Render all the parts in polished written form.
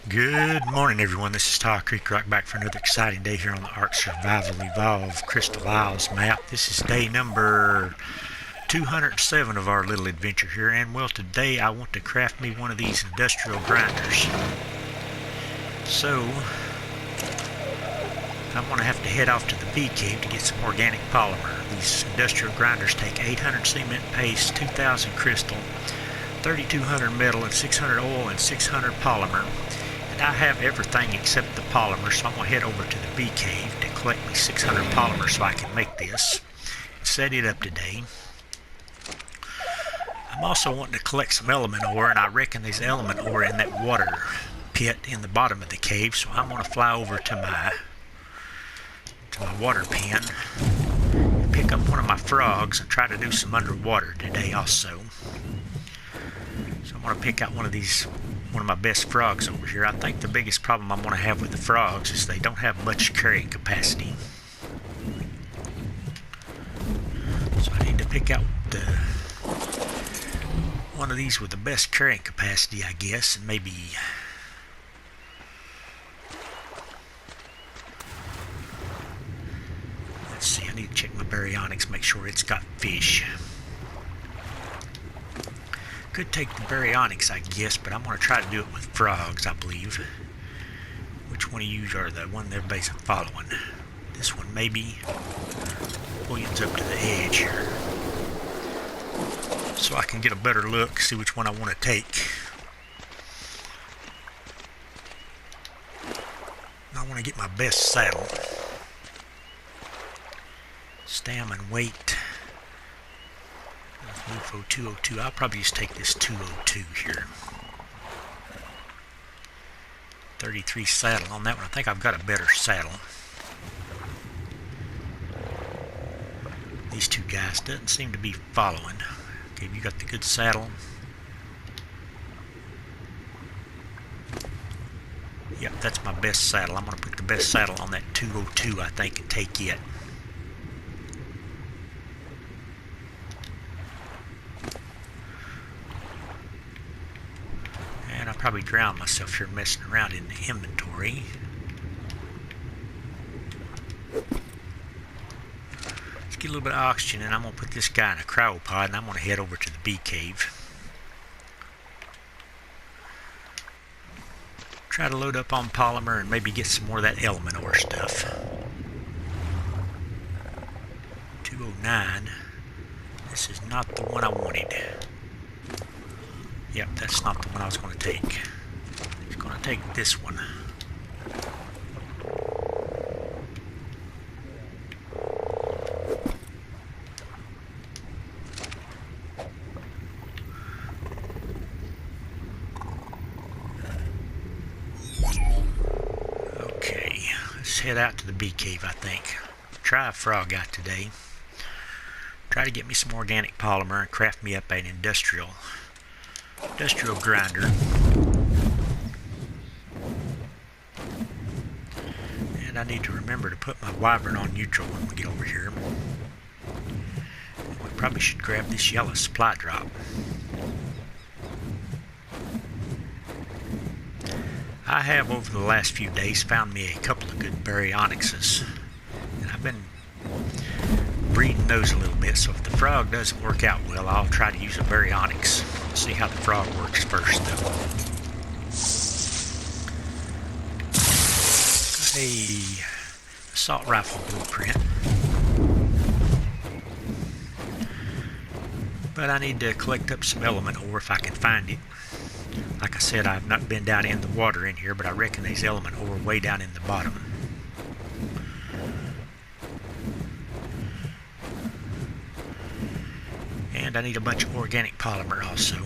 Good morning, everyone. This is Todd Creek Rock back for another exciting day here on the ARK Survival Evolve Crystal Isles map. This is day number 207 of our little adventure here, and well, today I want to craft me one of these industrial grinders. So, I'm going to have to head off to the bee cave to get some organic polymer. These industrial grinders take 800 cement paste, 2,000 crystal, 3,200 metal, and 600 oil, and 600 polymer. And I have everything except the polymer, so I'm going to head over to the bee cave to collect me 600 polymer so I can make this and set it up today. I'm also wanting to collect some element ore, and I reckon there's element ore in that water pit in the bottom of the cave, so I'm going to fly over to my water pen and pick up one of my frogs and try to do some underwater today also. So I'm going to pick out one of my best frogs over here. I think the biggest problem I'm going to have with the frogs is they don't have much carrying capacity. So I need to pick out one of these with the best carrying capacity, I guess, and maybe let's see, I need to check my baryonyx, make sure it's got fish. Could take the baryonyx, I guess, but I'm going to try to do it with frogs, I believe. Which one of you are the one everybody's following? This one, maybe. William's up to the edge here. So I can get a better look, see which one I want to take. I want to get my best saddle. Stam and weight. UFO 202. I'll probably just take this 202 here. 33 saddle on that one. I think I've got a better saddle. These two guys doesn't seem to be following. Okay, you got the good saddle. Yep, that's my best saddle. I'm going to put the best saddle on that 202, I think, and take it. Probably drown myself here messing around in the inventory. Let's get a little bit of oxygen, and I'm going to put this guy in a cryopod, and I'm going to head over to the bee cave. Try to load up on polymer and maybe get some more of that element ore stuff. 209. This is not the one I wanted. Yep, that's not the one I was going to take. I was going to take this one. Okay, let's head out to the bee cave, I think. Try a frog out today. Try to get me some organic polymer and craft me up an industrial grinder. And I need to remember to put my wyvern on neutral when we get over here. We probably should grab this yellow supply drop. I have over the last few days found me a couple of good baryonyxes, and I've been breeding those a little bit, so if the frog doesn't work out well, I'll try to use a baryonyx. See how the frog works first, though. Got a assault rifle blueprint, but I need to collect up some element ore if I can find it. Like I said, I've not been down in the water in here, but I reckon there's element ore way down in the bottom. And I need a bunch of organic polymer also.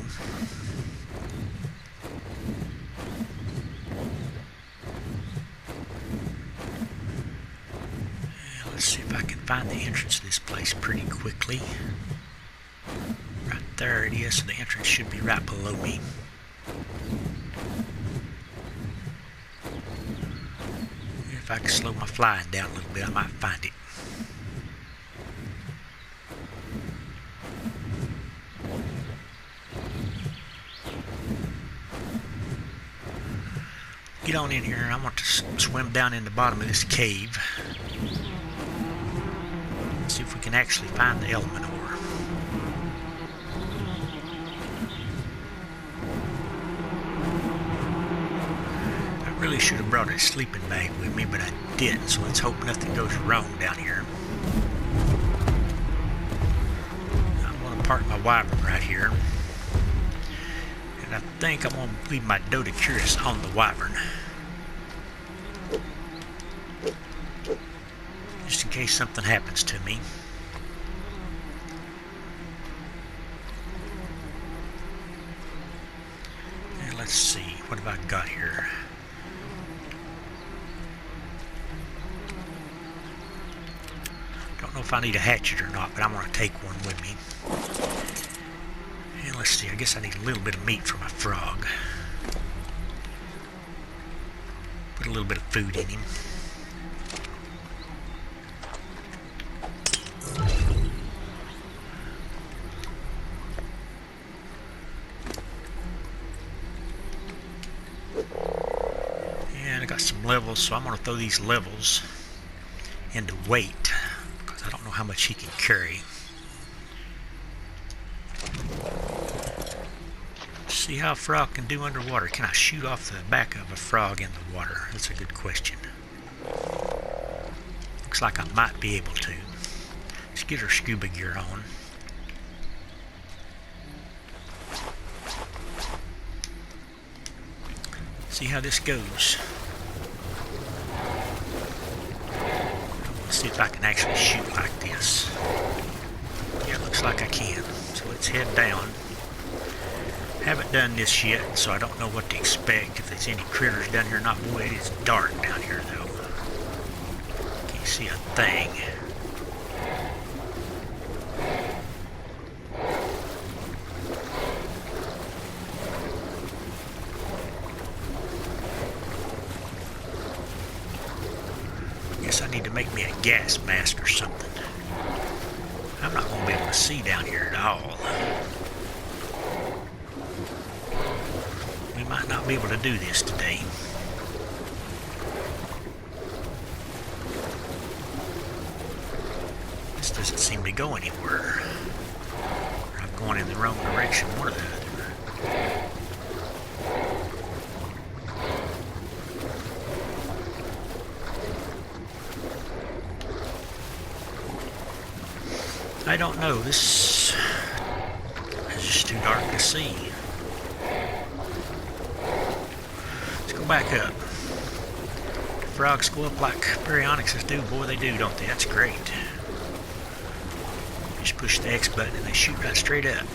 Let's see if I can find the entrance to this place pretty quickly. Right there it is, so the entrance should be right below me. If I can slow my flying down a little bit, I might find it. get on in here and I want to swim down in the bottom of this cave. See if we can actually find the element ore. I really should have brought a sleeping bag with me, but I didn't, so let's hope nothing goes wrong down here. I'm going to park my wyvern right here. And I think I'm going to leave my Dodecurus on the wyvern. Just in case something happens to me. And let's see, what have I got here? Don't know if I need a hatchet or not, but I'm going to take one with me. And let's see, I guess I need a little bit of meat for my frog. Put a little bit of food in him. And I got some levels, so I'm going to throw these levels into weight, because I don't know how much he can carry. See how a frog can do underwater. Can I shoot off the back of a frog in the water? That's a good question. Looks like I might be able to. Let's get our scuba gear on. See how this goes. Let's see if I can actually shoot like this. Yeah, it looks like I can. So let's head down. Haven't done this yet, so I don't know what to expect. If there's any critters down here or not. Boy, it is dark down here though. Can't see a thing. Guess I need to make me a gas mask or something. I'm not going to be able to see down here at all. We might not be able to do this today. This doesn't seem to go anywhere. Or I'm going in the wrong direction, one or the other. I don't know, this is just too dark to see. Let's go back up. Frogs go up like Baryonyxes do. Boy, they do, don't they? That's great. Just push the X button and they shoot right straight up.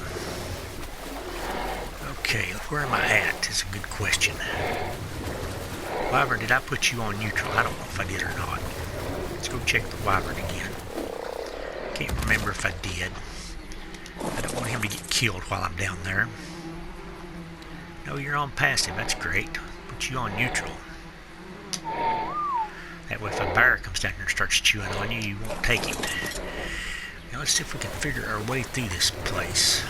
Okay, where am I at is a good question. Wyvern, did I put you on neutral? I don't know if I did or not. Let's go check the Wyvern again. Can't remember if I did. I don't want him to get killed while I'm down there. No, you're on passive. That's great. Put you on neutral. That way if a bear comes down here and starts chewing on you, you won't take it. Now let's see if we can figure our way through this place.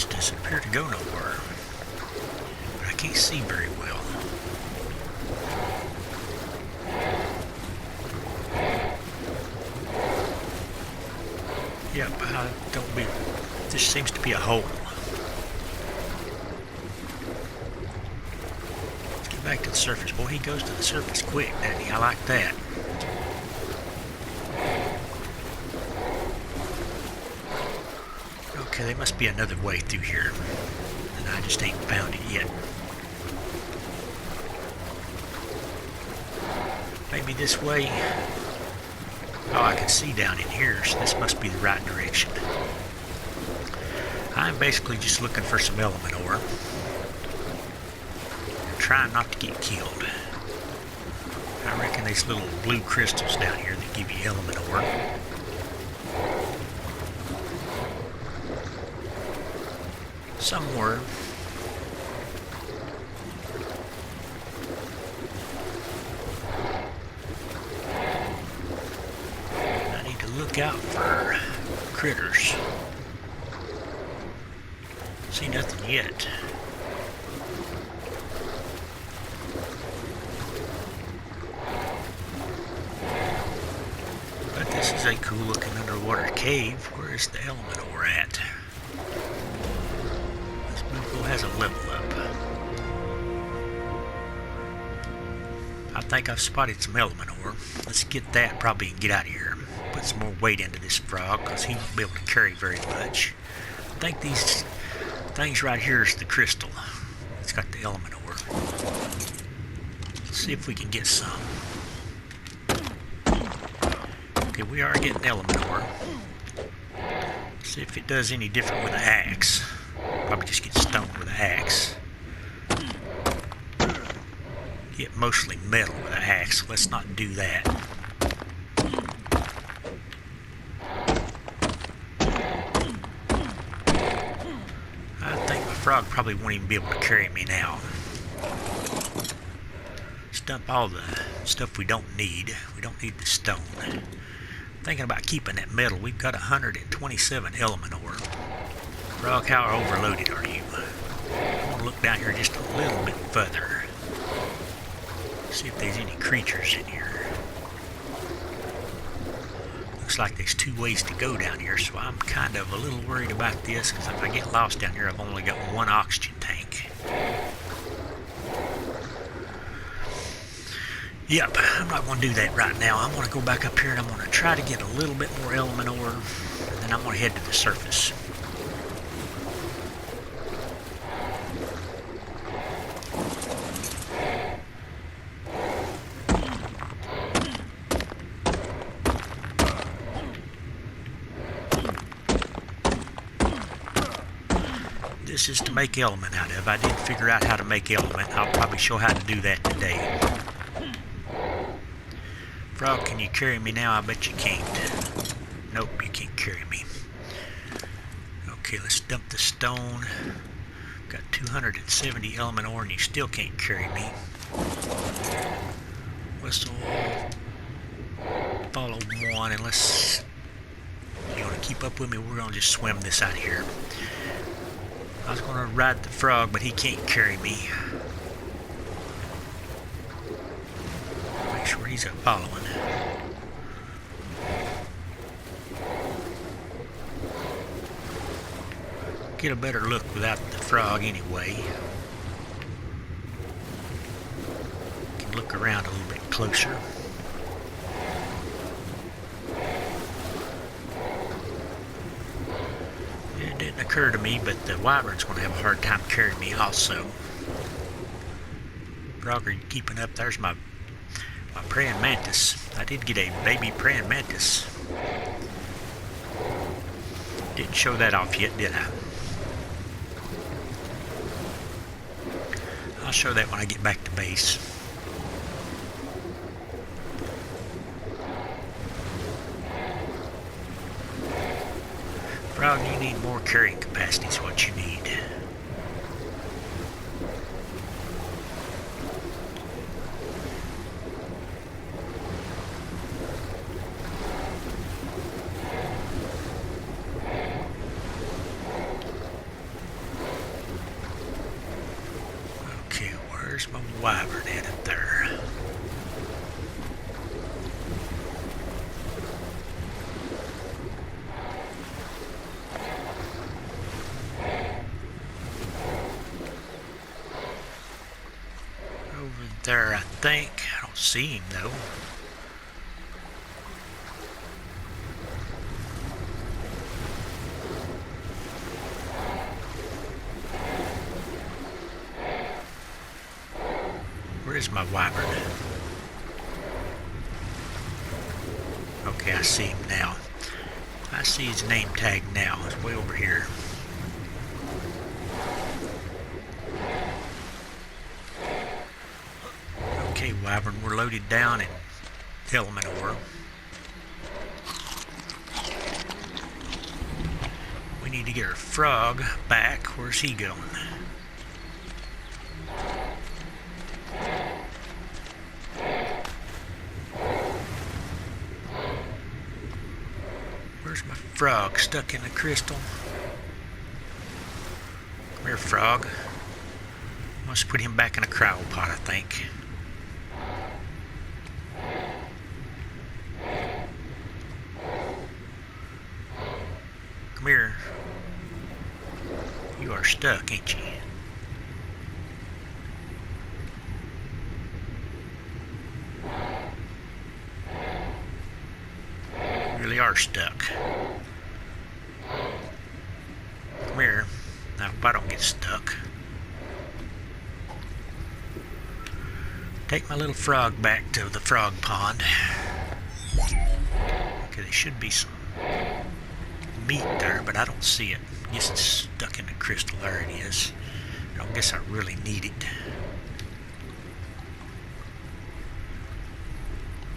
Doesn't appear to go nowhere, but I can't see very well. Yep, I don't be. This seems to be a hole. Let's get back to the surface. Boy, he goes to the surface quick, doesn't he? I like that. Okay, there must be another way through here, and I just ain't found it yet. Maybe this way. Oh, I can see down in here, so this must be the right direction. I'm basically just looking for some element ore. I'm trying not to get killed. I reckon these little blue crystals down here that give you element ore. Somewhere look out for critters. See nothing yet. But this is a cool looking underwater cave. Where's the element ore at? This blue pool has a level up. I think I've spotted some element ore. Let's get that probably and get out of here. Put some more weight into this frog because he won't be able to carry very much. I think these things right here is the crystal. It's got the element ore. Let's see if we can get some. Okay, we are getting element ore. See if it does any different with an axe. Probably just get stoned with an axe. Get mostly metal with an axe. Let's not do that. I think my frog probably won't even be able to carry me now. Let's dump all the stuff we don't need. We don't need the stone. Thinking about keeping that metal. We've got 127 element ore. Frog, how overloaded are you? I want to look down here just a little bit further. See if there's any creatures in here. Looks like there's two ways to go down here, so I'm kind of a little worried about this, because if I get lost down here, I've only got one oxygen tank. Yep, I'm not going to do that right now. I'm going to go back up here and I'm going to try to get a little bit more element ore, and then I'm going to head to the surface. This is to make element out of. I did figure out how to make element. I'll probably show how to do that today. Frog, can you carry me now? I bet you can't. Nope, you can't carry me. Okay, let's dump the stone. Got 270 element ore and you still can't carry me. Whistle. Follow one, and let's... You want to keep up with me? We're going to just swim this out of here. I was going to ride the frog, but he can't carry me. Make sure he's following. Get a better look without the frog anyway. Can look around a little bit closer. It didn't occur to me, but the wyvern's going to have a hard time carrying me also. Frog, are you keeping up? There's my praying mantis. I did get a baby praying mantis. Didn't show that off yet, did I? I'll show that when I get back to base. Frog, you need more carrying capacity is what you need. Okay, where's my wyvern at up there? There, I think. I don't see him though. Where is my wyvern? Okay, I see him now. I see his name tag now. It's way over here. Okay, wyvern, we're loaded down in element ore. We need to get our frog back. Where's he going? frog stuck in the crystal. Come here, frog. Let's put him back in a cryo pot, I think. Come here. You are stuck, ain't you? You really are stuck. Come here. I hope I don't get stuck. Take my little frog back to the frog pond. Okay, there should be some meat there, but I don't see it. I guess it's stuck in the crystal. There it is. I don't guess I really need it.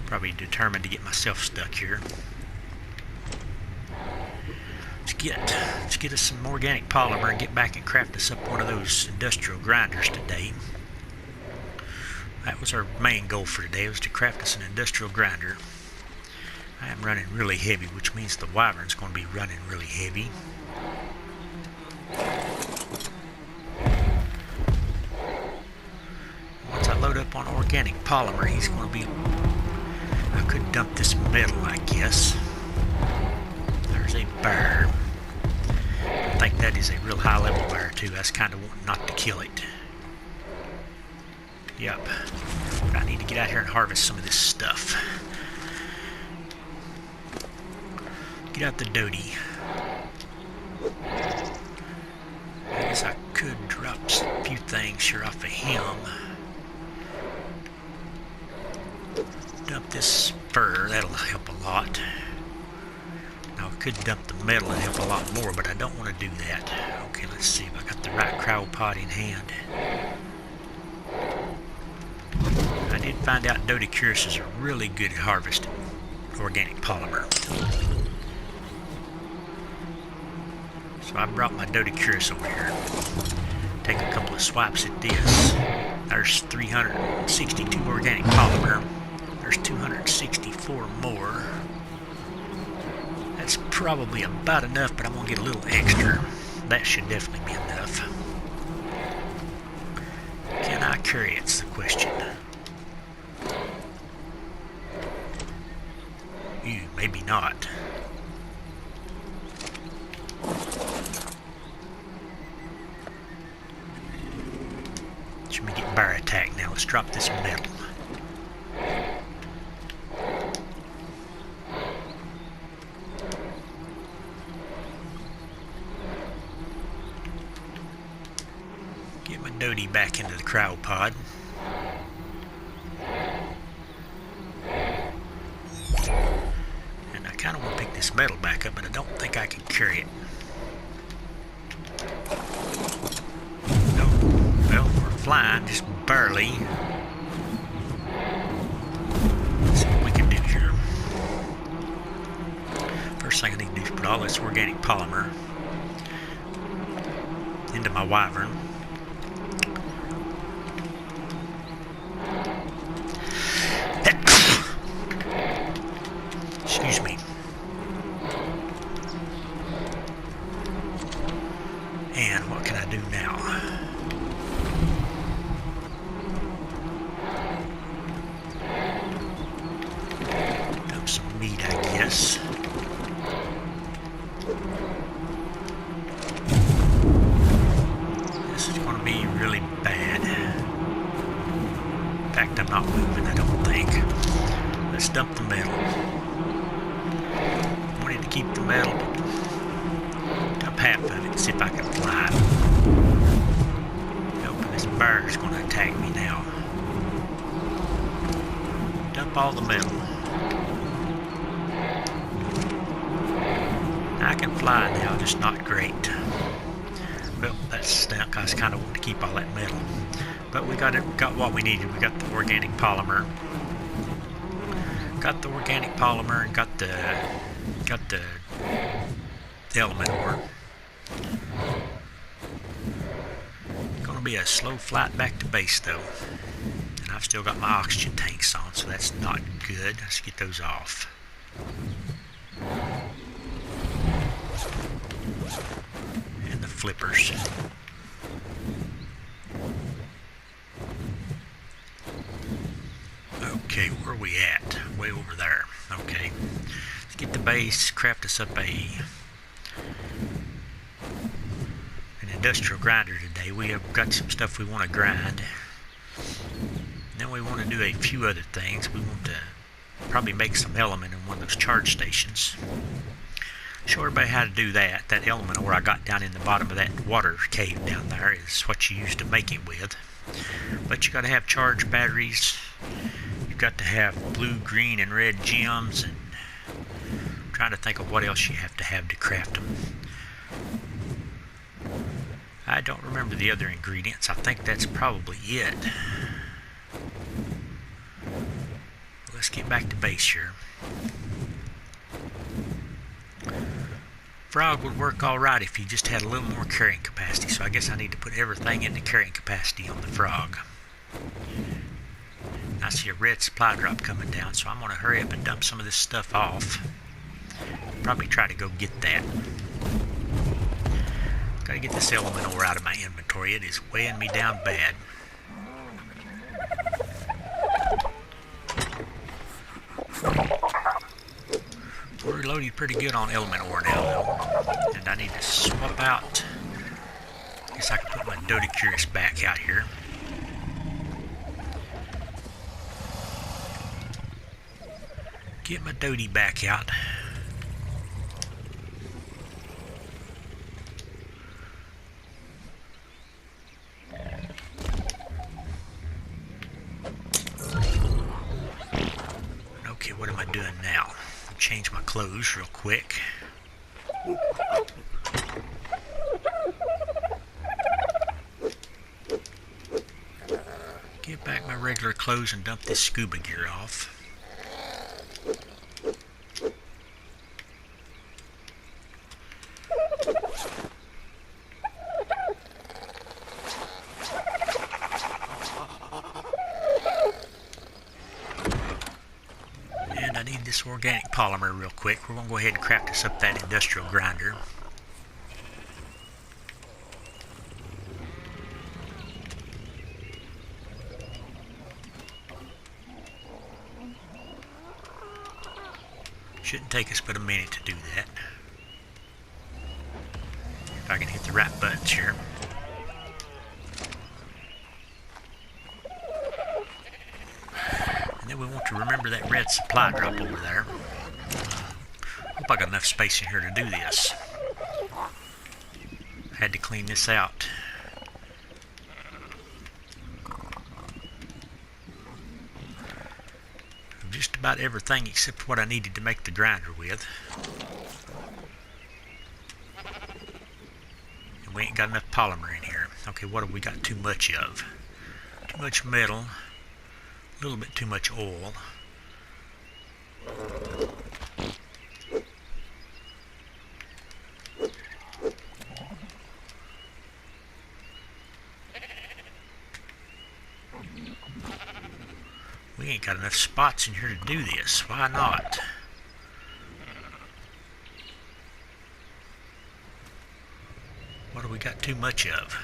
Probably determined to get myself stuck here. Let's get us some organic polymer and get back and craft us up one of those industrial grinders today. That was our main goal for today, was to craft us an industrial grinder. I am running really heavy, which means the wyvern's going to be running really heavy. Once I load up on organic polymer, he's going to be... I could dump this metal, I guess. There's a bear. I think that is a real high level bear too. That's kind of wanting not to kill it. Yep. But I need to get out here and harvest some of this stuff. Get out the doty. I guess I could drop a few things here off of him. Dump this fur, that'll help a lot. Now I could dump the metal and help a lot more, but I don't want to do that. Okay, let's see if I got the right cryopod in hand. I did find out Dodicurus are really good at harvesting organic polymer. So I brought my Dodicurus over here. Take a couple of swipes at this. There's 362 organic polymer. There's 264 more. That's probably about enough, but I'm going to get a little extra. That should definitely be enough. Can I carry it's the question. Maybe not. Should we get bear attack now? Let's drop this metal. Get my doty back into the cryopod. And I kind of want to pick this metal back up, but I don't think I can carry it. No. Well, we're flying, just barely. Let's see what we can do here. First thing I need to do is put all this organic polymer into my wyvern. Excuse me. And what can I do now? Dump some meat, I guess. This is going to be really bad. In fact, I'm not moving, I don't think. Let's dump the metal. To keep the metal, dump half of it and see if I can fly. Nope, this bear is going to attack me now. Dump all the metal. I can fly now, just not great. Well, that stunk. I was kind of wanting to keep all that metal, but we got what we needed. We got the organic polymer. Got the organic polymer and got the element ore. Gonna be a slow flight back to base though. And I've still got my oxygen tanks on, so that's not good. Let's get those off. flippers. Okay, where are we at? Way over there. Okay, let's get the base, craft us up an industrial grinder today. We have got some stuff we want to grind. Then we want to do a few other things. We want to probably make some element in one of those charge stations. Show everybody how to do that. That element ore I got down in the bottom of that water cave down there is what you use to make it with. But you got to have charged batteries. You've got to have blue, green, and red gems, and I'm trying to think of what else you have to craft them. I don't remember the other ingredients. I think that's probably it. Let's get back to base here. Frog would work alright if you just had a little more carrying capacity, so I guess I need to put everything into carrying capacity on the frog. I see a red supply drop coming down, so I'm going to hurry up and dump some of this stuff off. Probably try to go get that. Gotta get this element ore out of my inventory. It is weighing me down bad. We're loaded pretty good on element ore now, though. And I need to swap out. Guess I can put my Dodicurus back out here. Get my Dodie back out. Okay, what am I doing now? I'll change my clothes real quick. Get back my regular clothes and dump this scuba gear off. Organic polymer real quick. We're going to go ahead and craft us up that industrial grinder. Shouldn't take us but a minute to do that. If I can hit the right buttons here. And then we want to remember that red supply drop over there. Hope I got enough space in here to do this. Had to clean this out. Just about everything except what I needed to make the grinder with. And we ain't got enough polymer in here. Okay, what have we got too much of? Too much metal. A little bit too much oil. We ain't got enough spots in here to do this. Why not? What do we got too much of?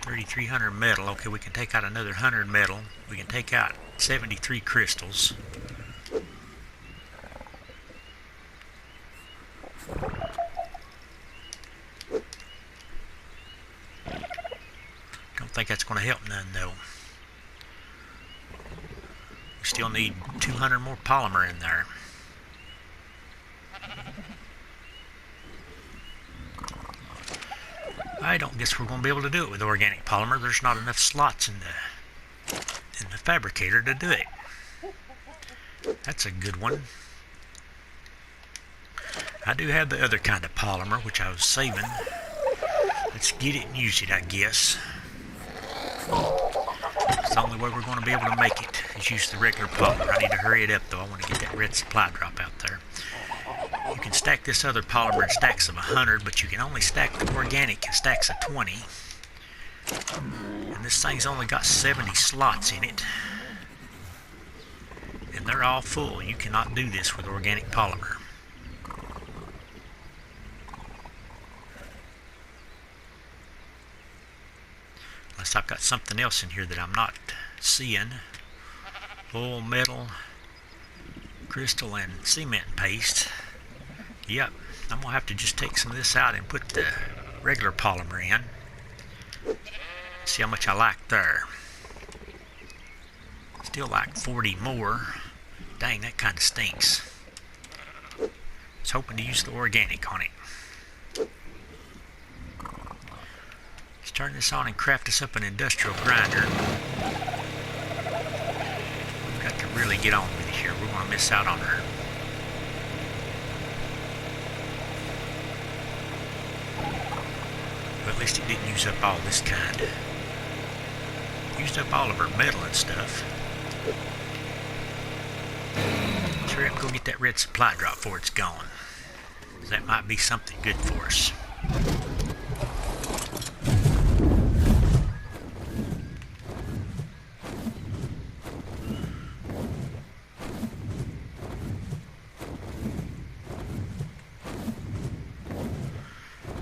3,300 metal. Okay, we can take out another 100 metal. We can take out 73 crystals. Don't think that's going to help none, though. We still need 200 more polymer in there. I don't guess we're going to be able to do it with organic polymer. There's not enough slots in the fabricator to do it. That's a good one. I do have the other kind of polymer, which I was saving. Let's get it and use it, I guess. It's the only way we're going to be able to make it, is use the regular polymer. I need to hurry it up, though. I want to get that red supply drop out there. You can stack this other polymer in stacks of 100, but you can only stack the organic in stacks of 20. And this thing's only got 70 slots in it. And they're all full. You cannot do this with organic polymer. Unless I've got something else in here that I'm not seeing. Oil, metal, crystal, and cement paste. Yep, I'm going to have to just take some of this out and put the regular polymer in. See how much I like there. Still like 40 more. Dang, that kind of stinks. I was hoping to use the organic on it. Let's turn this on and craft us up an industrial grinder. We've got to really get on with it here. We're going to miss out on her. But at least it didn't use up all this kind. Used up all of her metal and stuff. Let's hurry up and go get that red supply drop before it's gone. That might be something good for us.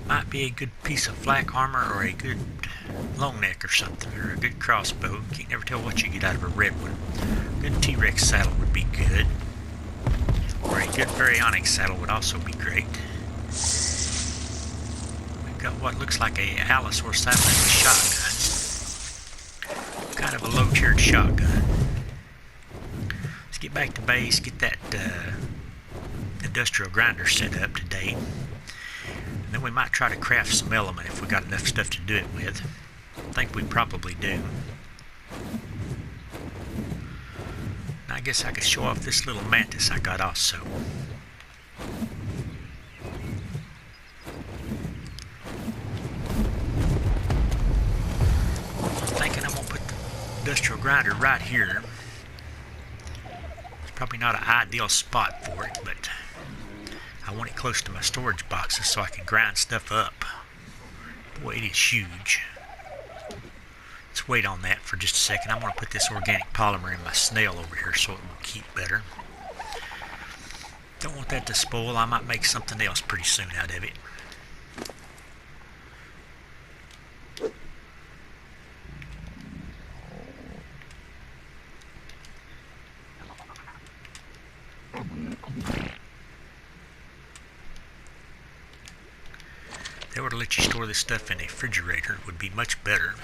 Might be a good piece of flak armor or a good long neck or something, or a good crossbow. You can't never tell what you get out of a red one. A good T-Rex saddle would be good. Or a good baryonyx saddle would also be great. We've got what looks like a Allosaur saddle and a shotgun. Kind of a low-tiered shotgun. Let's get back to base, get that industrial grinder set up today. And then we might try to craft some element if we got enough stuff to do it with. I think we probably do. And I guess I could show off this little mantis I got also. I'm thinking I'm going to put the industrial grinder right here. It's probably not an ideal spot for it, but I want it close to my storage boxes so I can grind stuff up. Boy, it is huge. Let's wait on that for just a second. I'm going to put this organic polymer in my snail over here so it will keep better. Don't want that to spoil. I might make something else pretty soon out of it. If they were to let you store this stuff in a refrigerator, it would be much better.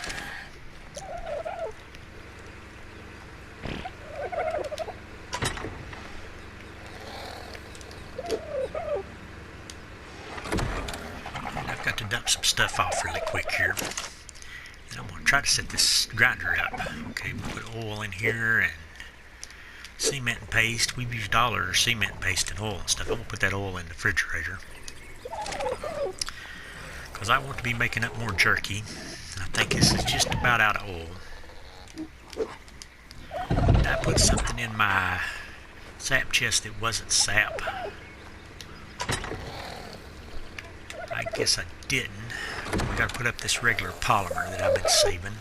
And I've got to dump some stuff off really quick here. And I'm going to try to set this grinder up. Okay, we'll put oil in here and cement and paste. We've used all our cement and paste and oil and stuff. I'm going to put that oil in the refrigerator, because I want to be making up more jerky. And I think this is just about out of oil. Did I put something in my sap chest that wasn't sap? I guess I didn't. We got to put up this regular polymer that I've been saving.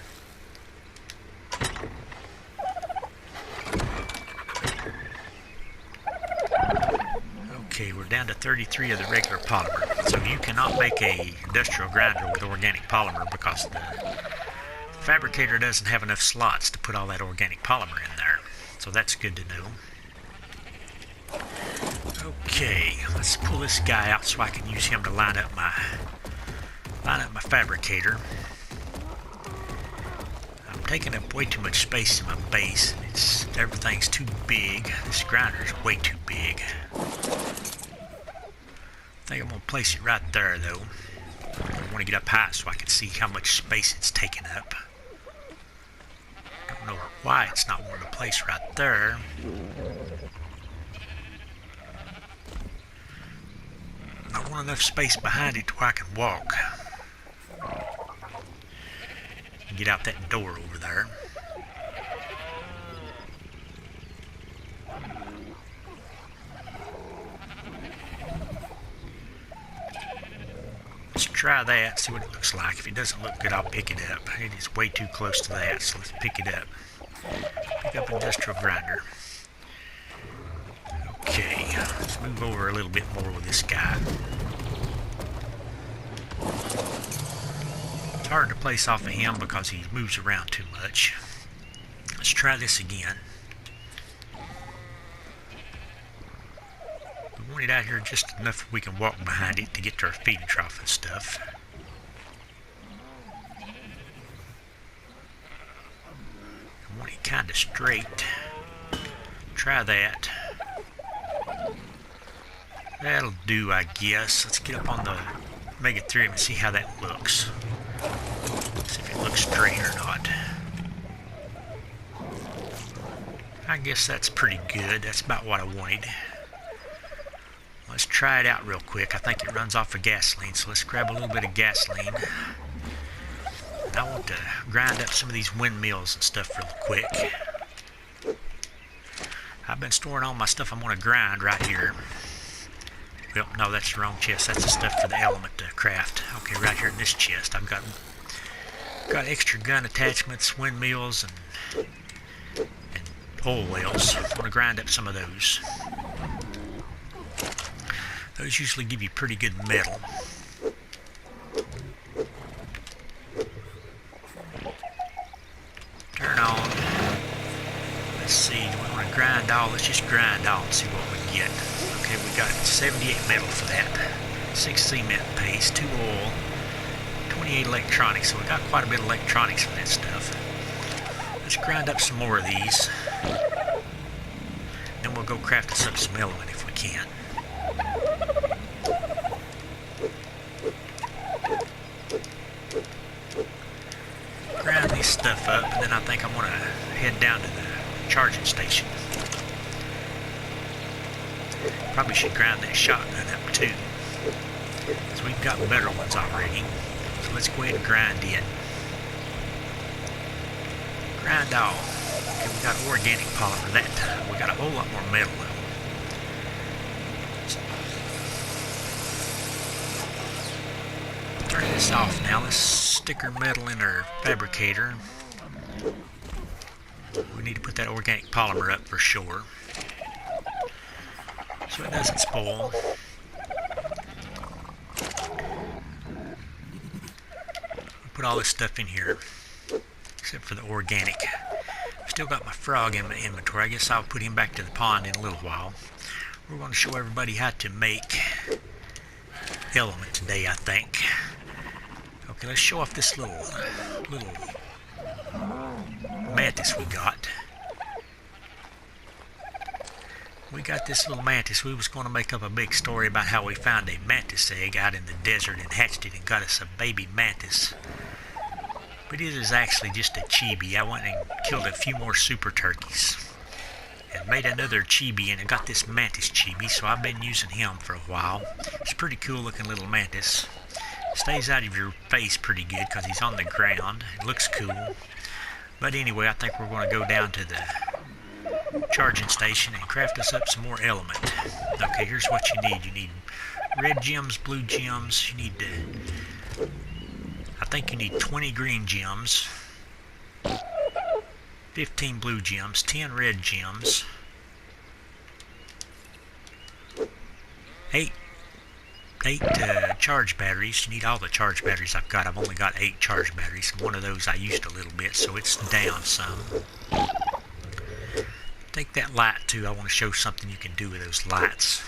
Okay, we're down to 33 of the regular polymer. So you cannot make a industrial grinder with organic polymer because the fabricator doesn't have enough slots to put all that organic polymer in there. So that's good to know. Okay, let's pull this guy out so I can use him to line up my fabricator. I'm taking up way too much space in my base. Everything's too big. This grinder is way too big. I think I'm going to place it right there, though. I want to get up high so I can see how much space it's taking up. Don't know why it's not wanting to place right there. I want enough space behind it to where I can walk. And get out that door over there. Let's try that, see what it looks like. If it doesn't look good, I'll pick it up. It is way too close to that, so let's pick it up. Pick up industrial grinder. Okay, let's move over a little bit more with this guy. It's hard to place off of him because he moves around too much. Let's try this again. We want it out here just enough we can walk behind it to get to our feeding trough and stuff. I want it kind of straight. Try that. That'll do, I guess. Let's get up on the Mega 3 and see how that looks. See if it looks straight or not. I guess that's pretty good. That's about what I wanted. Let's try it out real quick. I think it runs off of gasoline, so let's grab a little bit of gasoline. I want to grind up some of these windmills and stuff real quick. I've been storing all my stuff I'm going to grind right here. Well, no, that's the wrong chest. That's the stuff for the element to craft. Okay, right here in this chest, I've got extra gun attachments, windmills, and oil wells. I'm going to grind up some of those. Those usually give you pretty good metal. Turn on. Let's see, do we want to grind all? Let's just grind all and see what we get. Okay, we got 78 metal for that, 6 cement paste, 2 oil, 28 electronics. So we got quite a bit of electronics for that stuff. Let's grind up some more of these. Then we'll go craft us up some element if we can. Grind this stuff up, and then I think I'm going to head down to the charging station. Probably should grind that shotgun up too, because we've got better ones already. So let's go ahead and grind in. Grind all. Okay, we got organic polymer that time. We got a whole lot more metal though. Turn this off now. Let's stick our metal in our fabricator. We need to put that organic polymer up for sure, so it doesn't spoil. Put all this stuff in here, except for the organic. Still got my frog in my inventory. I guess I'll put him back to the pond in a little while. We're going to show everybody how to make element today, I think. Okay, let's show off this little mantis we got. We got this little mantis. We was going to make up a big story about how we found a mantis egg out in the desert and hatched it and got us a baby mantis. But it is actually just a chibi. I went and killed a few more super turkeys and made another chibi, and I got this mantis chibi, so I've been using him for a while. It's a pretty cool looking little mantis. Stays out of your face pretty good because he's on the ground. It looks cool. But anyway, I think we're going to go down to the charging station and craft us up some more element. Okay, here's what you need. You need red gems, blue gems. You need I think you need 20 green gems, 15 blue gems, 10 red gems, 8 charge batteries. You need all the charge batteries I've got. I've only got 8 charge batteries. One of those I used a little bit, so it's down some. Take that light too. I want to show something you can do with those lights.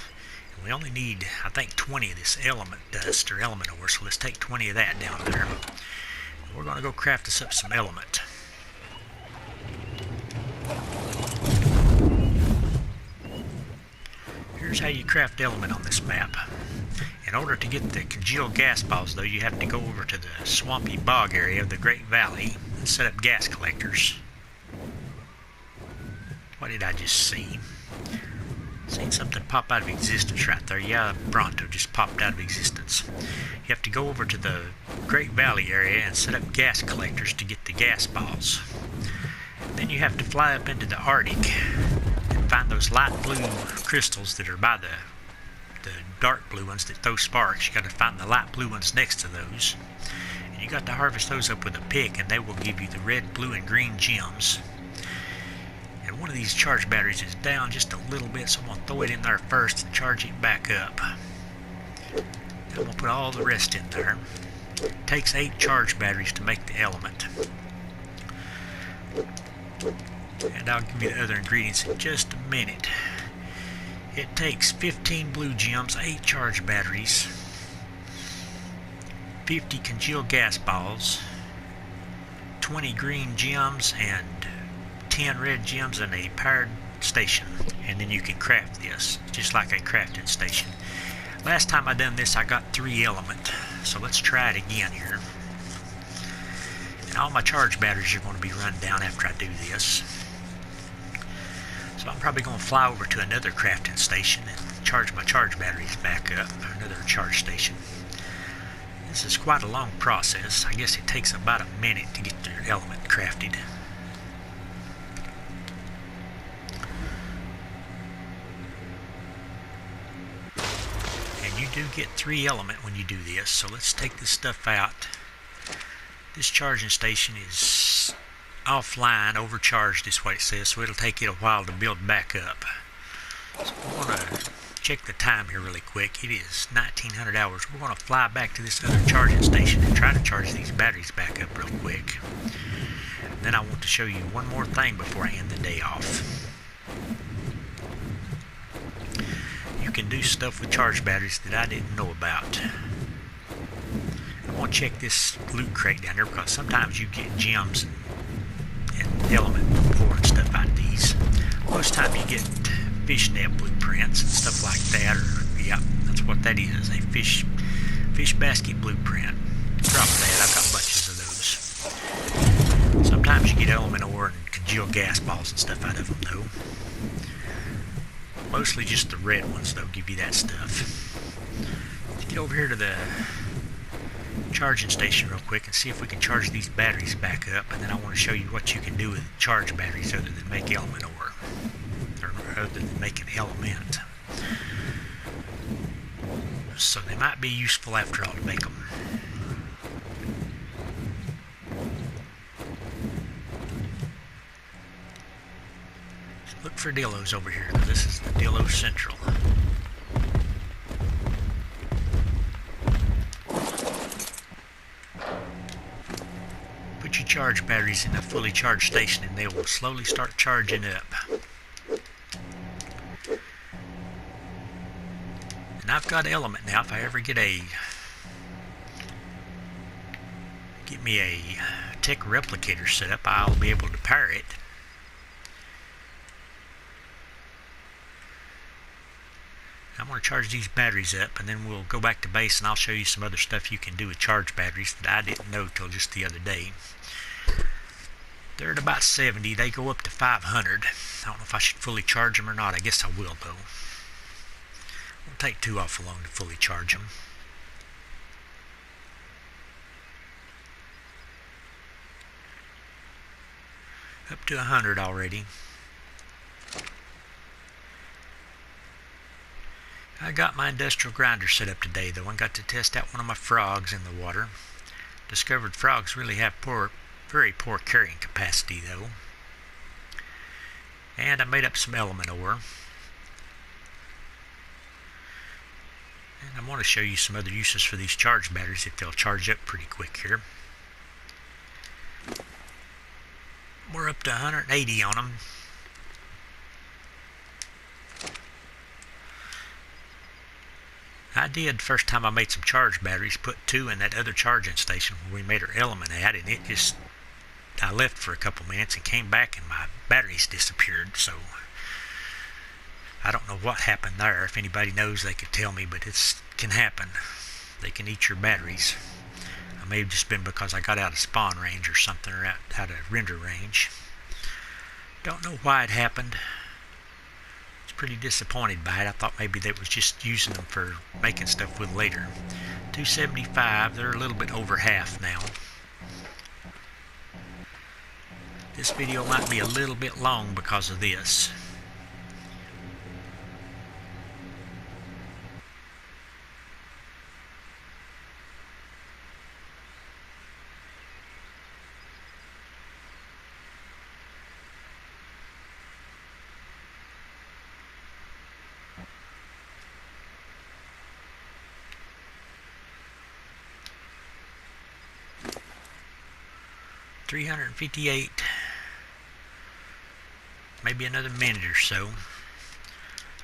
And we only need, I think, 20 of this element dust or element ore, so let's take 20 of that down there. And we're going to go craft us up some element. Here's how you craft element on this map. In order to get the congealed gas balls, though, you have to go over to the swampy bog area of the Great Valley and set up gas collectors. What did I just see? Seen something pop out of existence right there. Yeah, Bronto just popped out of existence. You have to go over to the Great Valley area and set up gas collectors to get the gas balls. Then you have to fly up into the Arctic and find those light blue crystals that are by the dark blue ones that throw sparks. You got to find the light blue ones next to those. And you got to harvest those up with a pick, and they will give you the red, blue, and green gems. And one of these charge batteries is down just a little bit, so I'm going to throw it in there first and charge it back up. And I'm going to put all the rest in there. It takes 8 charge batteries to make the element. And I'll give you the other ingredients in just a minute. It takes 15 blue gems, 8 charge batteries, 50 congealed gas balls, 20 green gems, and 10 red gems, and a powered station. And then you can craft this, just like a crafting station. Last time I done this, I got 3 element. So let's try it again here. And all my charge batteries are going to be run down after I do this. So I'm probably going to fly over to another crafting station and charge my charge batteries back up. Another charge station. This is quite a long process. I guess it takes about a minute to get your element crafted. And you do get 3 element when you do this. So let's take this stuff out. This charging station is offline, overcharged is what it says, so it'll take it a while to build back up. So we're going to check the time here really quick. It is 1900 hours. We're going to fly back to this other charging station and try to charge these batteries back up real quick. Then I want to show you one more thing before I end the day off. You can do stuff with charge batteries that I didn't know about. I want to check this loot crate down there because sometimes you get gems and element ore and stuff out of these. Most time you get fishnet blueprints and stuff like that, or yeah, that's what that is, a fish basket blueprint. Drop that, I've got bunches of those. Sometimes you get element ore and congealed gas balls and stuff out of them though. Mostly just the red ones though give you that stuff. Let's get over here to the charging station real quick and see if we can charge these batteries back up, and then I want to show you what you can do with charge batteries other than make element ore, or other than make an element. So they might be useful after all to make them. Look for Dillos over here. This is the Dillo Central. Put your charge batteries in a fully charged station and they will slowly start charging up. And I've got element now. If I ever get me a tech replicator set up, I'll be able to power it. I'm going to charge these batteries up and then we'll go back to base and I'll show you some other stuff you can do with charge batteries that I didn't know till just the other day. They're at about 70. They go up to 500. I don't know if I should fully charge them or not. I guess I will though. It won't take too awful long to fully charge them. Up to 100 already. I got my industrial grinder set up today though and got to test out one of my frogs in the water. Discovered frogs really have very poor carrying capacity though. And I made up some element ore. And I want to show you some other uses for these charge batteries if they'll charge up pretty quick here. We're up to 180 on them. I did, first time I made some charge batteries, put 2 in that other charging station where we made our element at, and it just, I left for a couple minutes and came back and my batteries disappeared, so I don't know what happened there. If anybody knows, they could tell me, but it can happen. They can eat your batteries. It may have just been because I got out of spawn range or something, or out of render range. Don't know why it happened. Pretty disappointed by it. I thought maybe they was just using them for making stuff with later. 275, they're a little bit over half now. This video might be a little bit long because of this. 358. Maybe another minute or so.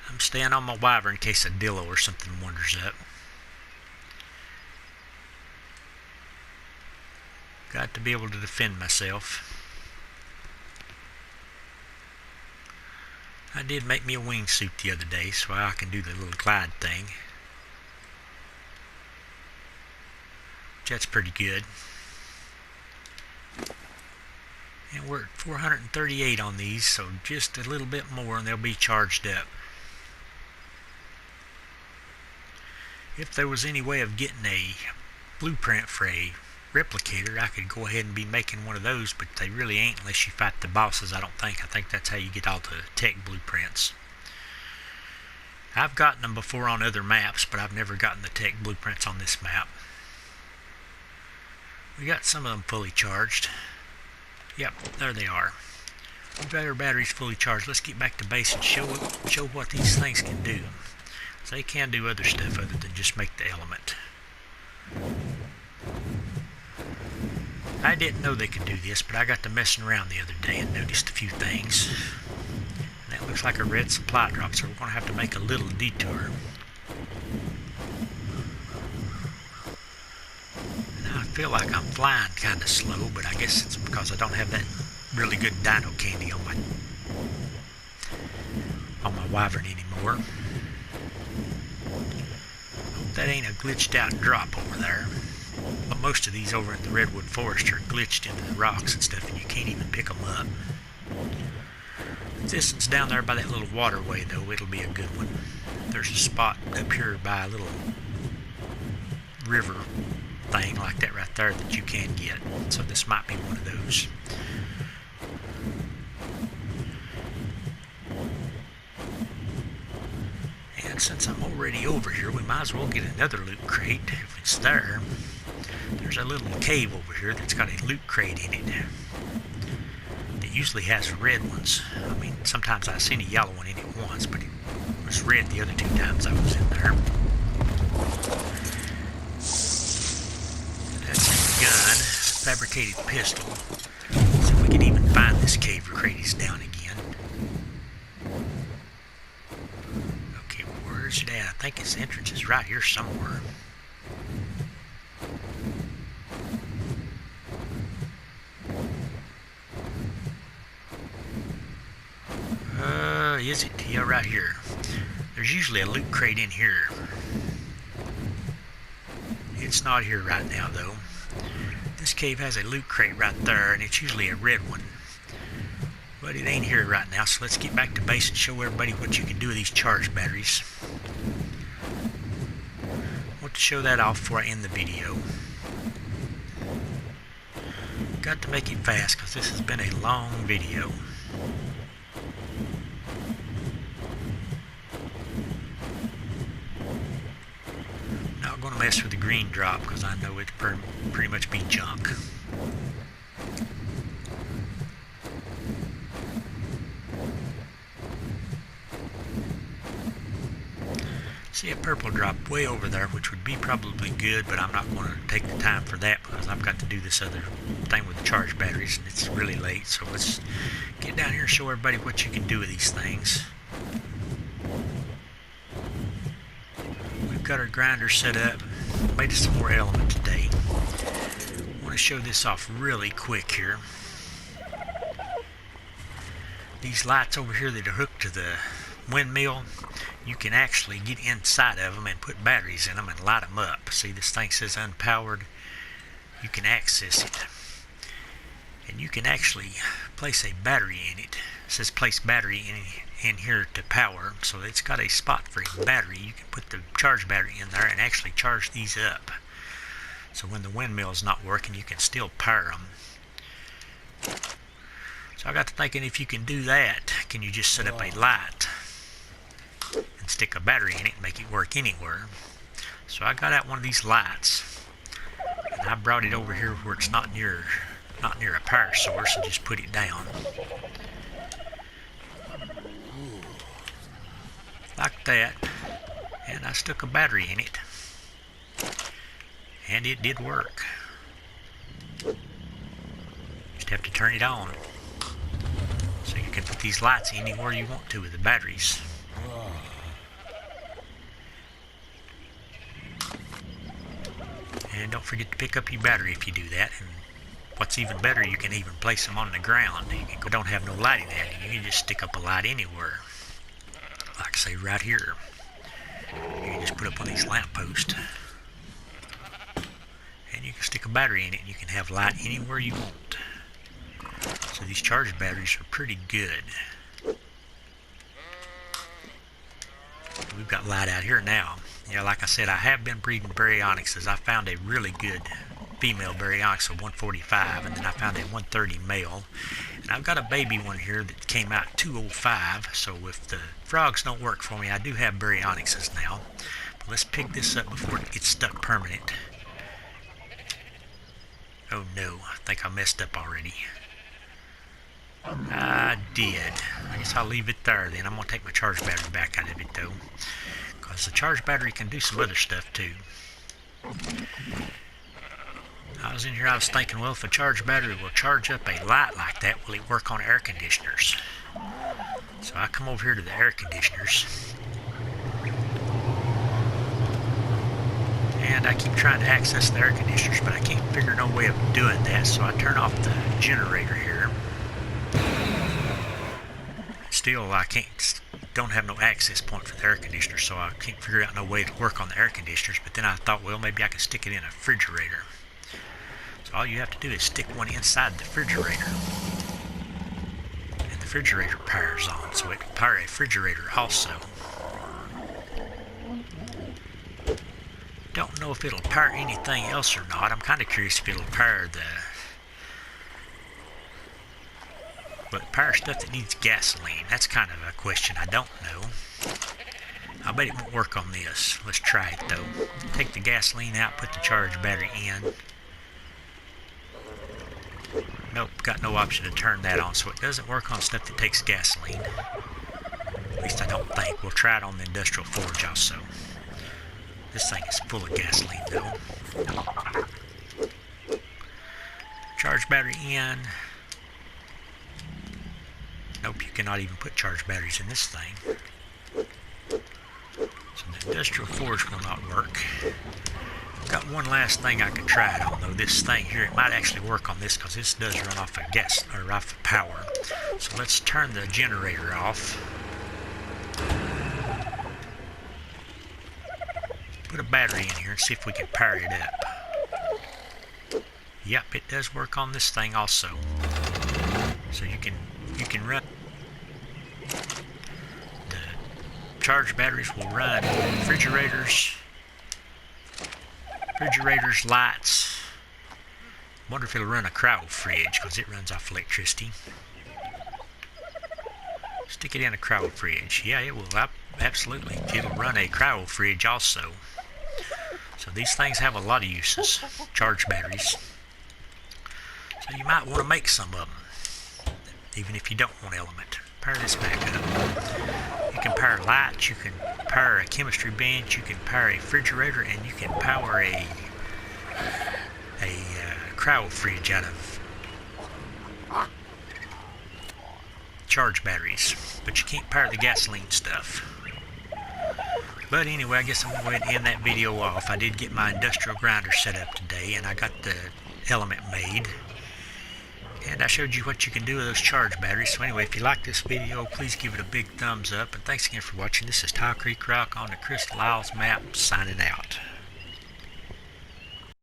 I'm staying on my wiver in case a dillo or something wanders up. Got to be able to defend myself. I did make me a wingsuit the other day so I can do the little glide thing. That's pretty good. And we're at 438 on these, so just a little bit more and they'll be charged up. If there was any way of getting a blueprint for a replicator, I could go ahead and be making one of those, but they really ain't unless you fight the bosses, I don't think. I think that's how you get all the tech blueprints. I've gotten them before on other maps, but I've never gotten the tech blueprints on this map. We got some of them fully charged. Yep, there they are. We've got our batteries fully charged. Let's get back to base and show what these things can do. So they can do other stuff other than just make the element. I didn't know they could do this, but I got to messing around the other day and noticed a few things. And that looks like a red supply drop, so we're going to have to make a little detour. And I feel like I'm flying kind of slow, but I guess it's because I don't have that really good dino candy on my wyvern anymore. Hope that ain't a glitched out drop over there. But most of these over in the redwood forest are glitched into the rocks and stuff, and you can't even pick them up. This one's down there by that little waterway, though. It'll be a good one. There's a spot up here by a little river thing like that right there that you can get. So this might be one of those. And since I'm already over here, we might as well get another loot crate if it's there. There's a little cave over here that's got a loot crate in it. It usually has red ones. I mean, sometimes I've seen a yellow one in it once, but it was red the other 2 times I was in there. That's a gun, fabricated pistol. So we can even find this cave crate is down again. Okay, where's it at? I think its entrance is right here somewhere. Is it? Yeah, right here. There's usually a loot crate in here. It's not here right now, though. This cave has a loot crate right there, and it's usually a red one. But it ain't here right now, so let's get back to base and show everybody what you can do with these charged batteries. I want to show that off before I end the video. Got to make it fast, because this has been a long video. Going to mess with the green drop because I know it'd pretty much be junk. See a purple drop way over there, which would be probably good, but I'm not going to take the time for that because I've got to do this other thing with the charged batteries and it's really late. So let's get down here and show everybody what you can do with these things. Got our grinder set up. Made us some more element today. I want to show this off really quick here. These lights over here that are hooked to the windmill, you can actually get inside of them and put batteries in them and light them up. See, this thing says unpowered. You can access it. And you can actually place a battery in it. It says place battery in here to power, so it's got a spot for a battery. You can put the charge battery in there and actually charge these up. So when the windmill is not working, you can still power them. So I got to thinking, if you can do that, can you just set up a light and stick a battery in it and make it work anywhere? So I got out one of these lights and I brought it over here where it's not near a power source and just put it down. Like that, and I stuck a battery in it, and it did work. Just have to turn it on. So you can put these lights anywhere you want to with the batteries. And don't forget to pick up your battery if you do that. And what's even better, you can even place them on the ground. You don't have no lighting at it. You can just stick up a light anywhere. Like say right here. You can just put up on these lampposts. And you can stick a battery in it and you can have light anywhere you want. So these charged batteries are pretty good. We've got light out here now. Yeah, like I said, I have been breeding baryonyxes. I found a really good female baryonyx of 145, and then I found a 130 male. And I've got a baby one here that came out 205, so if the frogs don't work for me, I do have baryonyxes now. But let's pick this up before it gets stuck permanent. Oh no, I think I messed up already. I did. I guess I'll leave it there then. I'm going to take my charge battery back out of it though, because the charge battery can do some other stuff too. I was in here, I was thinking, well, if a charge battery will charge up a light like that, will it work on air conditioners? So I come over here to the air conditioners, and I keep trying to access the air conditioners, but I can't figure no way of doing that, so I turn off the generator here. Still, I don't have no access point for the air conditioner, so I can't figure out no way to work on the air conditioners. But then I thought, well, maybe I can stick it in a refrigerator. So all you have to do is stick one inside the refrigerator, and the refrigerator powers on, so it can power a refrigerator also. Don't know if it'll power anything else or not. I'm kind of curious if it'll power power stuff that needs gasoline. That's kind of a question I don't know. I bet it won't work on this. Let's try it though. Take the gasoline out, put the charge battery in. Nope, got no option to turn that on, so it doesn't work on stuff that takes gasoline. At least I don't think. We'll try it on the industrial forge also. This thing is full of gasoline though. Charge battery in. Nope, you cannot even put charge batteries in this thing. So the industrial forge will not work. I've got one last thing I could try it on though. This thing here, it might actually work on this because this does run off of gas or off of power. So let's turn the generator off. Put a battery in here and see if we can power it up. Yep, it does work on this thing also. So you can run. The charge batteries will run refrigerators, lights. Wonder if it'll run a cryo fridge because it runs off electricity. Stick it in a cryo fridge. Yeah, it will. Absolutely. It'll run a cryo fridge also. So these things have a lot of uses. Charge batteries. So you might want to make some of them, even if you don't want element. Power this back up. You can power lights, you can power a chemistry bench, you can power a refrigerator, and you can power a cryo fridge out of charge batteries. But you can't power the gasoline stuff. But anyway, I guess I'm going to go ahead and end that video off. I did get my industrial grinder set up today, and I got the element made. And I showed you what you can do with those charge batteries. So anyway, if you like this video, please give it a big thumbs up. And thanks again for watching. This is Tile Creek Rock on the Crystal Isles map, signing out.